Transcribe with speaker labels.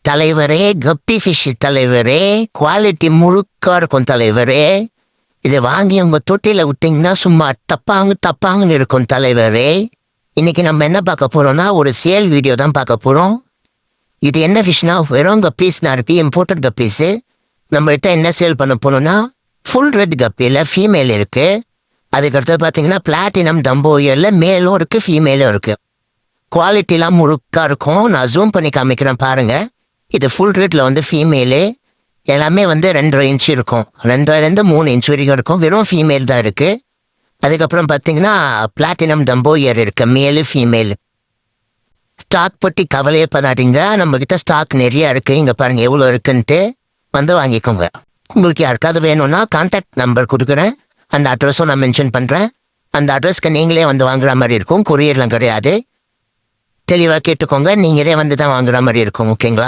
Speaker 1: தலைவரே, கப்பி ஃபிஷ் தலைவரே, குவாலிட்டி முழுக்க இருக்கும் தலைவரே. இதை வாங்கி உங்க தொட்டியில விட்டீங்கன்னா சும்மா தப்பாங்கன்னு இருக்கும் தலைவரே. இன்னைக்கு நம்ம என்ன பார்க்க போறோம்னா ஒரு சேல் வீடியோ தான் பார்க்க போறோம். இது என்ன ஃபிஷ்னா வெறும் கப்பீஸ்னா இருக்கு, இம்போர்ட்டட் கப்பீஸு. நம்மகிட்ட என்ன சேல் பண்ண போனோம்னா ஃபுல் ரெட் கப்பியில் ஃபீமேல் இருக்கு. அதுக்கடுத்து பார்த்தீங்கன்னா பிளாட்டினம் தம்போயரில் மேலும் இருக்கு, ஃபீமேலும் இருக்கு. குவாலிட்டிலாம் முழுக்கா இருக்கும். நான் ஜூம் பண்ணி காமிக்கிறேன் பாருங்க. இது ஃபுல் ரெட்ல வந்து ஃபீமேலு. எல்லாமே வந்து 2.5 இன்ச்சு இருக்கும், 2.5 3 இன்ச் வரைக்கும் இருக்கும். வெறும் ஃபீமேல் தான் இருக்கு. அதுக்கப்புறம் பார்த்தீங்கன்னா பிளாட்டினம் தம்போயர் இருக்கு, மேலு ஃபீமேலு. ஸ்டாக் பற்றி கவலையே பண்ணாதீங்க, நம்மக்கிட்ட ஸ்டாக் நிறைய இருக்குது. இங்கே பாருங்கள் எவ்வளோ இருக்குன்ட்டு, வந்து வாங்கிக்கோங்க. உங்களுக்கு யாருக்காவது வேணும்னா கான்டாக்ட் நம்பர் கொடுக்குறேன், அந்த அட்ரஸும் நான் மென்ஷன் பண்ணுறேன். அந்த அட்ரஸ்க்கு நீங்களே வந்து வாங்குற மாதிரி இருக்கும், கொரியர்லாம் கிடையாது. தெளிவாக கேட்டுக்கோங்க, நீங்களே வந்து தான் வாங்குற மாதிரி இருக்கும். ஓகேங்களா?